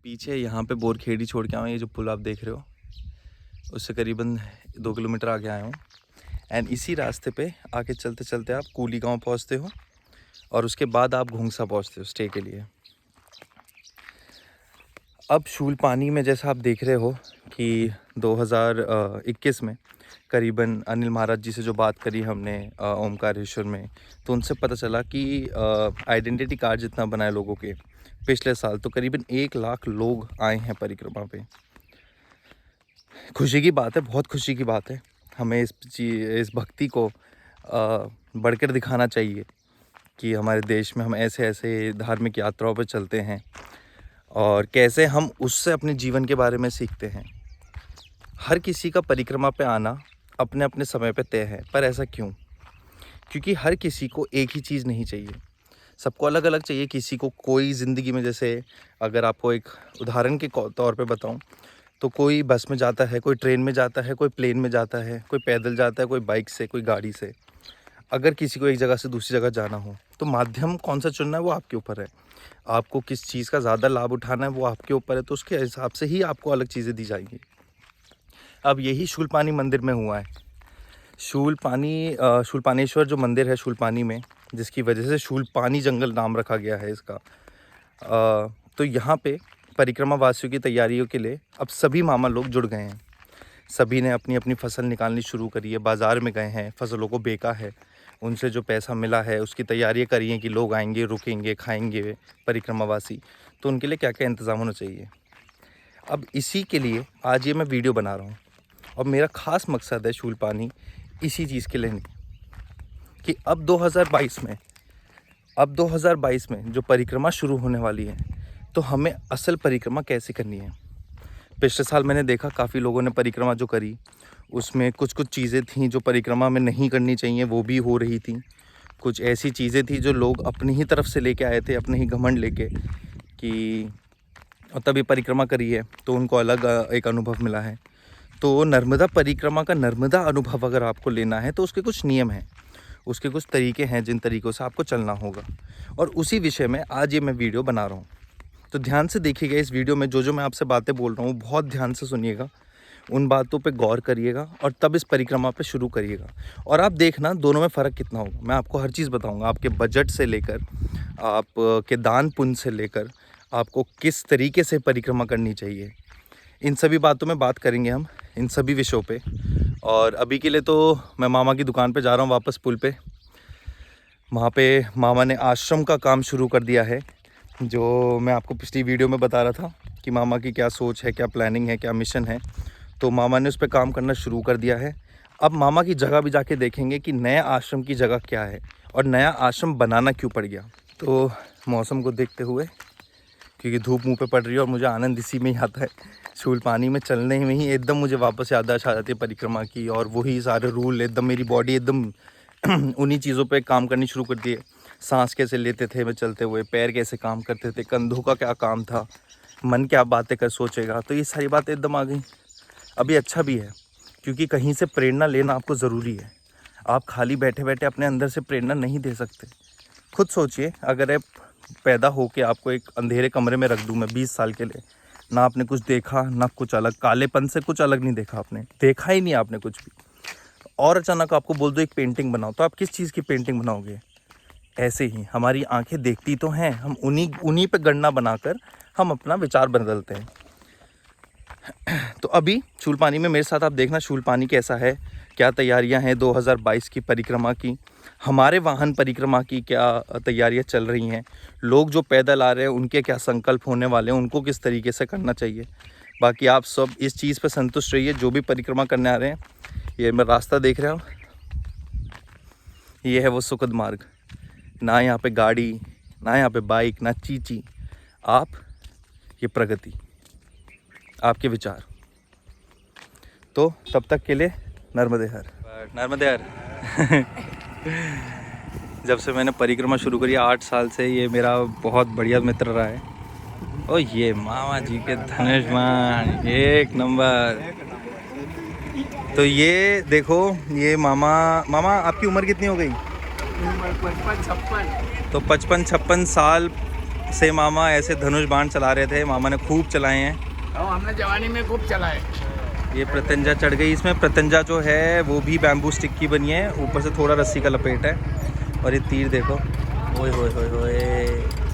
पीछे यहाँ पे बोरखेड़ी छोड़ के आया हूँ। ये जो पुल आप देख रहे हो उससे करीबन 2 किलोमीटर आगे आया हूँ। एंड इसी रास्ते पे आके चलते चलते आप कूली गांव पहुँचते हो और उसके बाद आप घुंगसा पहुँचते हो स्टे के लिए। अब शूलपानी में जैसा आप देख रहे हो कि 2021 में करीबन अनिल महाराज जी से जो बात करी हमने ओमकारेश्वर में, तो उनसे पता चला कि आइडेंटिटी कार्ड जितना बनाए लोगों के पिछले साल, तो करीबन 1 लाख लोग आए हैं परिक्रमा पे। खुशी की बात है, बहुत खुशी की बात है। हमें इस भक्ति को बढ़कर दिखाना चाहिए कि हमारे देश में हम ऐसे ऐसे धार्मिक यात्राओं पर चलते हैं और कैसे हम उससे अपने जीवन के बारे में सीखते हैं। हर किसी का परिक्रमा पे आना अपने अपने समय पे तय है, पर ऐसा क्यों? क्योंकि हर किसी को एक ही चीज़ नहीं चाहिए, सबको अलग अलग चाहिए। किसी को कोई ज़िंदगी में, जैसे अगर आपको एक उदाहरण के तौर पे बताऊं, तो कोई बस में जाता है, कोई ट्रेन में जाता है, कोई प्लेन में जाता है, कोई पैदल जाता है, कोई बाइक से, कोई गाड़ी से। अगर किसी को एक जगह से दूसरी जगह जाना हो तो माध्यम कौन सा चुनना है वो आपके ऊपर है। आपको किस चीज़ का ज़्यादा लाभ उठाना है वो आपके ऊपर है, तो उसके हिसाब से ही आपको अलग चीज़ें दी जाएंगी। अब यही शूलपानी मंदिर में हुआ है। शूलपानेश्वर जो मंदिर है शूलपानी में, जिसकी वजह से शूलपानी जंगल नाम रखा गया है इसका। तो यहाँ पे परिक्रमा वासियों की तैयारियों के लिए अब सभी मामा लोग जुड़ गए हैं। सभी ने अपनी अपनी फसल निकालनी शुरू करी है, बाज़ार में गए हैं, फसलों को बेचा है, उनसे जो पैसा मिला है उसकी तैयारियां करी हैं कि लोग आएंगे, रुकेंगे, खाएंगे परिक्रमावासी, तो उनके लिए क्या क्या इंतज़ाम होना चाहिए। अब इसी के लिए आज ये मैं वीडियो बना रहा हूँ और मेरा ख़ास मकसद है शूलपानी इसी चीज़ के लिए नहीं कि अब 2022 में जो परिक्रमा शुरू होने वाली है, तो हमें असल परिक्रमा कैसे करनी है। पिछले साल मैंने देखा काफ़ी लोगों ने परिक्रमा जो करी उसमें कुछ चीज़ें थीं जो परिक्रमा में नहीं करनी चाहिए, वो भी हो रही थी। कुछ ऐसी चीज़ें थी जो लोग अपनी ही तरफ से लेके आए थे, अपने ही घमंड लेके, कि और तभी परिक्रमा करी है, तो उनको अलग एक अनुभव मिला है। तो नर्मदा परिक्रमा का नर्मदा अनुभव अगर आपको लेना है तो उसके कुछ नियम हैं, उसके कुछ तरीके हैं जिन तरीक़ों से आपको चलना होगा, और उसी विषय में आज ये मैं वीडियो बना रहा हूँ। तो ध्यान से देखिएगा इस वीडियो में, जो मैं आपसे बातें बोल रहा हूँ बहुत ध्यान से सुनिएगा, उन बातों पे गौर करिएगा और तब इस परिक्रमा पे शुरू करिएगा। और आप देखना दोनों में फ़र्क कितना होगा। मैं आपको हर चीज़ बताऊंगा, आपके बजट से लेकर आपके दान पुण्य से लेकर आपको किस तरीके से परिक्रमा करनी चाहिए, इन सभी बातों में बात करेंगे हम, इन सभी विषयों पे। और अभी के लिए तो मैं मामा की दुकान पे जा रहा हूँ, वापस पुल पे। वहाँ पे मामा ने आश्रम का काम शुरू कर दिया है, जो मैं आपको पिछली वीडियो में बता रहा था कि मामा की क्या सोच है, क्या प्लानिंग है, क्या मिशन है। तो मामा ने उस पर काम करना शुरू कर दिया है। अब मामा की जगह भी जाके देखेंगे कि नया आश्रम की जगह क्या है और नया आश्रम बनाना क्यों पड़ गया। तो मौसम को देखते हुए, क्योंकि धूप मुंह पे पड़ रही है और मुझे आनंद इसी में ही आता है, शूलपानी में चलने में ही एकदम मुझे वापस याददाश्त आ जाती है परिक्रमा की, और वही सारे रूल एकदम, मेरी बॉडी एकदम उन्हीं चीज़ों पे काम करनी शुरू कर दी है। सांस कैसे लेते थे मैं चलते हुए, पैर कैसे काम करते थे, कंधों का क्या काम था, मन क्या बातें कर सोचेगा, तो ये सारी बातें एकदम आ गई। अभी अच्छा भी है क्योंकि कहीं से प्रेरणा लेना आपको ज़रूरी है। आप खाली बैठे बैठे अपने अंदर से प्रेरणा नहीं दे सकते। खुद सोचिए, अगर आप पैदा होके आपको एक अंधेरे कमरे में रख दूँ मैं 20 साल के लिए, ना आपने कुछ देखा, ना कुछ अलग, कालेपन से कुछ अलग नहीं देखा, आपने देखा ही नहीं आपने कुछ भी, और अचानक आपको बोल दो एक पेंटिंग बनाओ, तो आप किस चीज़ की पेंटिंग बनाओगे? ऐसे ही हमारी आंखें देखती तो हैं, हम उन्हीं पे गणना बनाकर हम अपना विचार बदलते हैं। तो अभी शूलपानी में मेरे साथ आप देखना शूलपानी कैसा है, क्या तैयारियां हैं 2022 की परिक्रमा की, हमारे वाहन परिक्रमा की क्या तैयारियां चल रही हैं, लोग जो पैदल आ रहे हैं उनके क्या संकल्प होने वाले हैं, उनको किस तरीके से करना चाहिए। बाकी आप सब इस चीज़ पर संतुष्ट रहिए जो भी परिक्रमा करने आ रहे हैं। ये मैं रास्ता देख रहा हूँ, ये है वो सुखद मार्ग। ना यहाँ पे गाड़ी, ना यहाँ पे बाइक, ना चीची, आप ये प्रगति, आपके विचार। तो तब तक के लिए नर्मदे हर, नर्मदे हर। जब से मैंने परिक्रमा शुरू करी 8 साल से, ये मेरा बहुत बढ़िया मित्र रहा है। ओ ये मामा जी के धनुष्मान एक नंबर। तो ये देखो, ये मामा आपकी उम्र कितनी हो गई? 55-56। तो 55-56 साल से मामा ऐसे धनुष बाण चला रहे थे, मामा ने खूब चलाए हैं। हमने जवानी में खूब चलाए। ये प्रत्यंजा चढ़ गई। इसमें प्रत्यंजा जो है वो भी बैम्बू स्टिक की बनी है, ऊपर से थोड़ा रस्सी का लपेट है। और ये तीर देखो, ओए होए होए होए।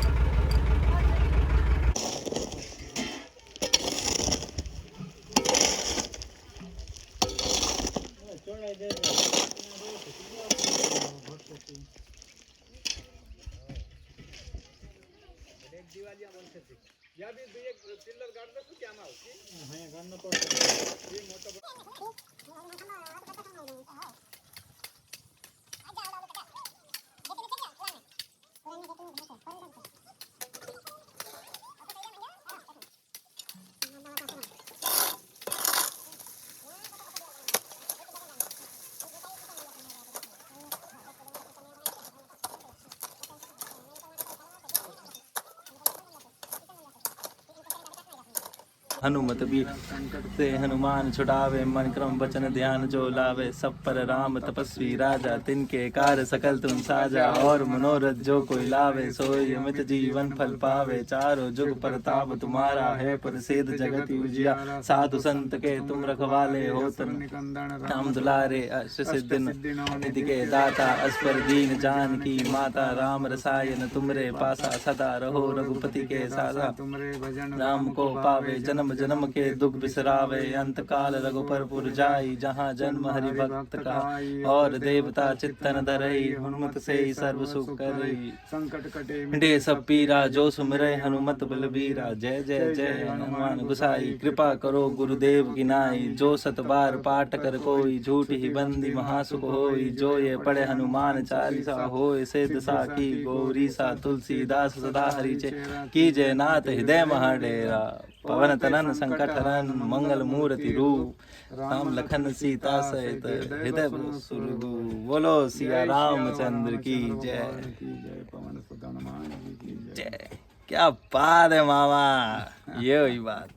हनुमत भी से हनुमान छुड़ावे, मन क्रम वचन ध्यान जो लावे। सब पर राम तपस्वी राजा, तिनके कार्य सकल तुम साजा। और मनोरथ जो कोई लावे, सोई अमित जीवन फल पावे। चारों जुग परताप तुम्हारा है, प्रसिद्ध जगत उजियारा। साधु संत के तुम रखवाले हो, राम दुलारे अष्ट सिद्धि निधि के दाता। असपर दीन जान की माता, राम रसायन तुमरे पासा। सदा रहो रघुपति के सासा, राम को पावे जन्म जन्म के दुख बिसरावे। अंत काल रघुपर पुर जाई, जहाँ जन्म हरि भक्त का। और देवता चित्तन धरई, हनुमत से ही सर्व सुख करई। संकट कटे मिटे सब पीरा, जो सुमिरै हनुमत बलबीरा। जय जय जय हनुमान गुसाई, कृपा करो गुरुदेव की नाई। जो सत बार पाठ कर कोई, झूठ ही बंदी महासुख होई। जो ये पढ़े हनुमान चालीसा, होय सिद्ध साखी गौरी सा। तुलसीदास सदा हरिचे, की जय नाथ हृदय महाडेरा। पवन तनन संकट हरन, मंगल मूर्ति रूप। राम लखन सीता सहित हृदय सुरगु। बोलो सिया रामचंद्र की जय। जय। क्या बात है मामा, ये हुई बात।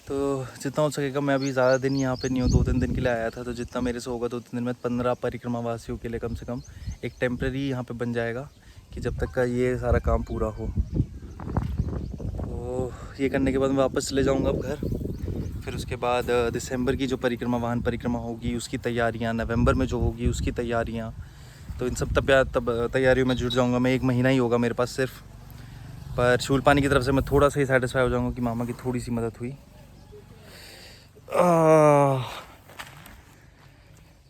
तो जितना हो सकेगा, मैं अभी ज़्यादा दिन यहाँ पे नहीं हूँ, 2-3 दिन के लिए आया था, तो जितना मेरे से होगा 2-3 दिन में 15 परिक्रमा वासियों के लिए कम से कम एक टेम्प्रेरी यहाँ पे बन जाएगा कि जब तक का ये सारा काम पूरा हो। तो ये करने के बाद मैं वापस चले जाऊँगा अब घर। फिर उसके बाद दिसंबर की जो परिक्रमा, वाहन परिक्रमा होगी उसकी तैयारियाँ, नवंबर में जो होगी उसकी तैयारियाँ, तो इन सब तैयारियों में जुट जाऊँगा मैं। 1 महीना ही होगा मेरे पास सिर्फ। पर शूलपानी की तरफ से मैं थोड़ा सा ही सेटिस्फाई हो जाऊँगा कि मामा की थोड़ी सी मदद हुई।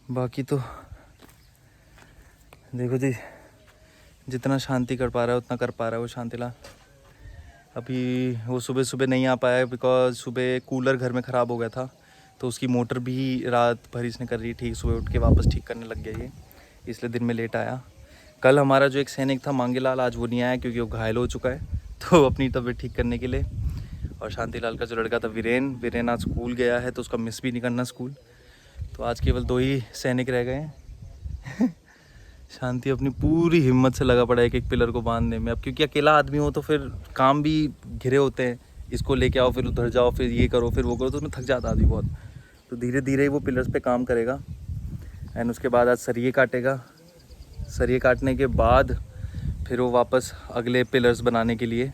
बाकी तो देखो जी, जितना शांति कर पा रहा है उतना कर पा रहा है वो शांतिलाल। अभी वो सुबह सुबह नहीं आ पाया बिकॉज सुबह कूलर घर में ख़राब हो गया था, तो उसकी मोटर भी रात भर इसने कर रही ठीक, सुबह उठ के वापस ठीक करने लग गया ये, इसलिए दिन में लेट आया। कल हमारा जो एक सैनिक था मांगेलाल, आज वो नहीं आया क्योंकि वो घायल हो चुका है, तो अपनी तबीयत ठीक करने के लिए। और शांतिलाल का जो लड़का था वीरेन आज स्कूल गया है, तो उसका मिस भी नहीं करना स्कूल। तो आज केवल 2 ही सैनिक रह गए हैं। शांति अपनी पूरी हिम्मत से लगा पड़ा है एक पिलर को बांधने में। अब क्योंकि अकेला आदमी हो तो फिर काम भी घिरे होते हैं, इसको लेके आओ, फिर उधर जाओ, फिर ये करो, फिर वो करो, तो उसमें थक जाता आदमी बहुत। तो धीरे धीरे ही वो पिलर्स पे काम करेगा। एंड उसके बाद आज सरिये काटेगा। सरिये काटने के बाद फिर वो वापस अगले पिलर्स बनाने के लिए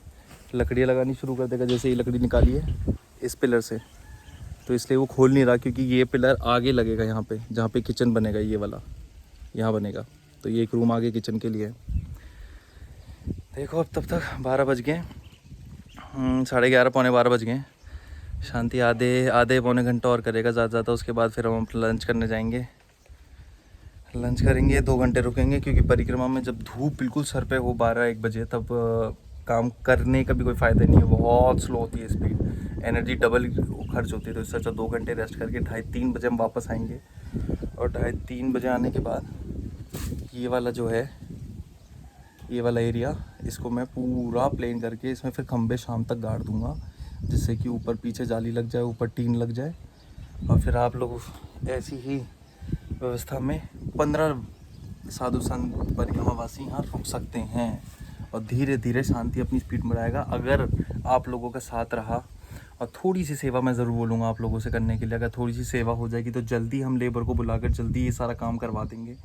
लकड़ियाँ लगानी शुरू कर देगा। जैसे ये लकड़ी निकाली है इस पिलर से, तो इसलिए वो खोल नहीं रहा क्योंकि ये पिलर आगे लगेगा यहाँ पे, जहाँ पे किचन बनेगा, ये वाला यहाँ बनेगा। तो ये एक रूम आगे किचन के लिए है। देखो अब तब तक 12 बज गए, 11:30 पौने 12 बज गए। शांति आधे पौने घंटा और करेगा ज़्यादा। उसके बाद फिर हम लंच करने जाएंगे। लंच करेंगे, 2 घंटे रुकेंगे क्योंकि परिक्रमा में जब धूप बिल्कुल सर पे हो 12-1 बजे, तब काम करने का भी कोई फ़ायदा नहीं है, बहुत स्लो होती है स्पीड, एनर्जी डबल खर्च होती है। तो इससे अच्छा 2 घंटे रेस्ट करके 2:30-3 बजे हम वापस आएंगे। और 2:30-3 बजे आने के बाद ये वाला जो है, ये वाला एरिया, इसको मैं पूरा प्लेन करके इसमें फिर खंबे शाम तक गाड़ दूंगा, जिससे कि ऊपर पीछे जाली लग जाए, ऊपर टीन लग जाए। और फिर आप लोग ऐसी ही व्यवस्था में 15 साधु संत परिक्रमावासी यहाँ रुक सकते हैं। और धीरे धीरे शांति अपनी स्पीड बढ़ाएगा अगर आप लोगों का साथ रहा। और थोड़ी सी सेवा मैं ज़रूर बोलूँगा आप लोगों से करने के लिए। अगर थोड़ी सी सेवा हो जाएगी तो जल्दी हम लेबर को बुलाकर जल्दी ये सारा काम करवा देंगे।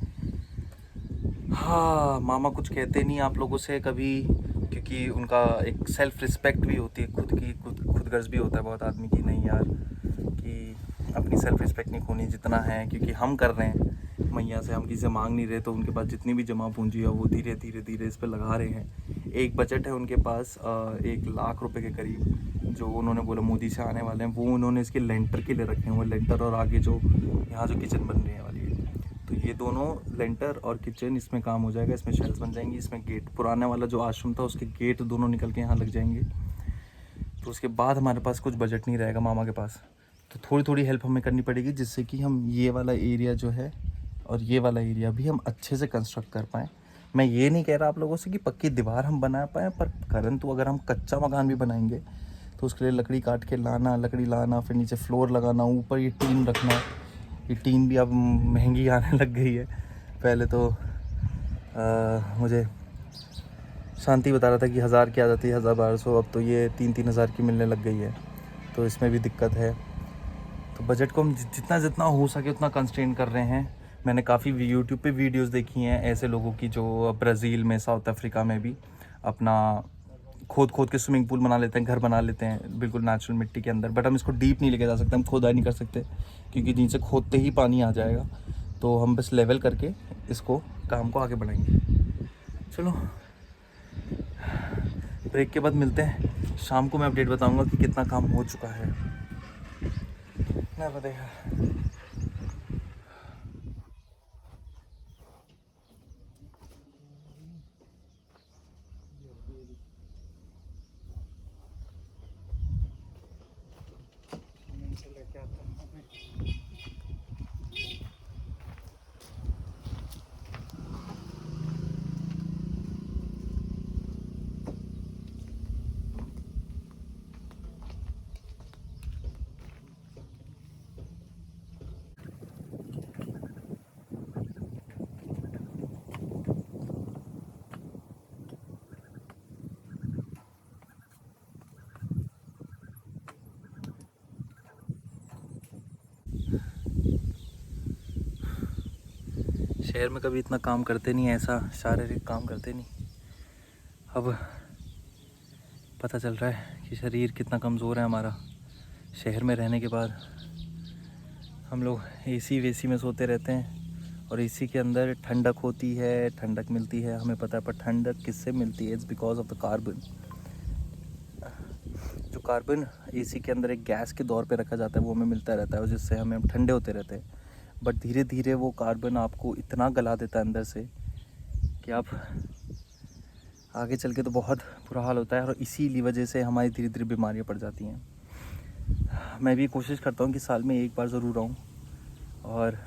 हाँ, मामा कुछ कहते नहीं आप लोगों से कभी, क्योंकि उनका एक सेल्फ रिस्पेक्ट भी होती है, खुद गर्ज भी होता है बहुत आदमी की, नहीं यार, कि अपनी सेल्फ रिस्पेक्ट नहीं खोनी जितना है, क्योंकि हम कर रहे हैं मैया से, हम किसी से मांग नहीं रहे। तो उनके पास जितनी भी जमा पूंजी है वो धीरे धीरे इस पर लगा रहे हैं। एक बजट है उनके पास 1 लाख रुपए के करीब, जो उन्होंने बोला मोदी से आने वाले हैं, वो उन्होंने इसके लेंटर के लिए रखे हुए, लेंटर और आगे जो यहाँ जो किचन बनने वाली है, तो ये दोनों लेंटर और किचन इसमें काम हो जाएगा। इसमें शेल्स बन जाएंगी, इसमें गेट, पुराने वाला जो आश्रम था उसके गेट दोनों निकल के यहाँ लग जाएंगे। तो उसके बाद हमारे पास कुछ बजट नहीं रहेगा मामा के पास, तो थोड़ी थोड़ी हेल्प हमें करनी पड़ेगी, जिससे कि हम ये वाला एरिया जो है और ये वाला एरिया भी हम अच्छे से कंस्ट्रक्ट कर पाएँ। मैं ये नहीं कह रहा आप लोगों से कि पक्की दीवार हम बना पाएँ, पर परंतु अगर हम कच्चा मकान भी बनाएंगे तो उसके लिए लकड़ी काट के लाना, लकड़ी लाना, फिर नीचे फ्लोर लगाना, ऊपर ये टीन रखना। ये टीन भी अब महंगी आने लग गई है। पहले तो मुझे शांति बता रहा था कि 1000 की आ जाती है, 1000-1200, अब तो ये 3-3 हज़ार की मिलने लग गई है, तो इसमें भी दिक्कत है। तो बजट को हम जितना हो सके उतना कंस्ट्रेन कर रहे हैं। मैंने काफ़ी यूट्यूब पे वीडियोस देखी हैं ऐसे लोगों की जो ब्राज़ील में, साउथ अफ्रीका में भी अपना खोद के स्विमिंग पूल बना लेते हैं, घर बना लेते हैं बिल्कुल नेचुरल मिट्टी के अंदर। बट हम इसको डीप नहीं लेके जा सकते, हम खोदाई नहीं कर सकते क्योंकि नीचे खोदते ही पानी आ जाएगा। तो हम बस लेवल करके इसको काम को आगे बढ़ाएंगे। चलो ब्रेक के बाद मिलते हैं, शाम को मैं अपडेट बताऊंगा कि कितना काम हो चुका है। ना बताएगा। शहर में कभी इतना काम करते नहीं, ऐसा शारीरिक काम करते नहीं। अब पता चल रहा है कि शरीर कितना कमज़ोर है हमारा। शहर में रहने के बाद हम लोग एसी वेसी में सोते रहते हैं और एसी के अंदर ठंडक होती है, ठंडक मिलती है, हमें पता है। पर ठंडक किससे मिलती है? It's because of the carbon. जो कार्बन एसी के अंदर एक गैस के तौर पे रखा जाता है, वो हमें मिलता रहता है और जिससे हम ठंडे होते रहते हैं। बट धीरे धीरे वो कार्बन आपको इतना गला देता है अंदर से कि आप आगे चल के तो बहुत बुरा हाल होता है। और इसीलिए वजह से हमारी धीरे धीरे बीमारियाँ पड़ जाती हैं। मैं भी कोशिश करता हूँ कि साल में एक बार ज़रूर आऊँ और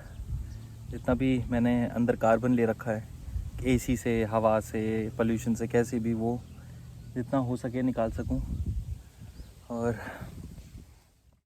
जितना भी मैंने अंदर कार्बन ले रखा है एसी से, हवा से, पोल्यूशन से, कैसे भी वो जितना हो सके निकाल सकूं। और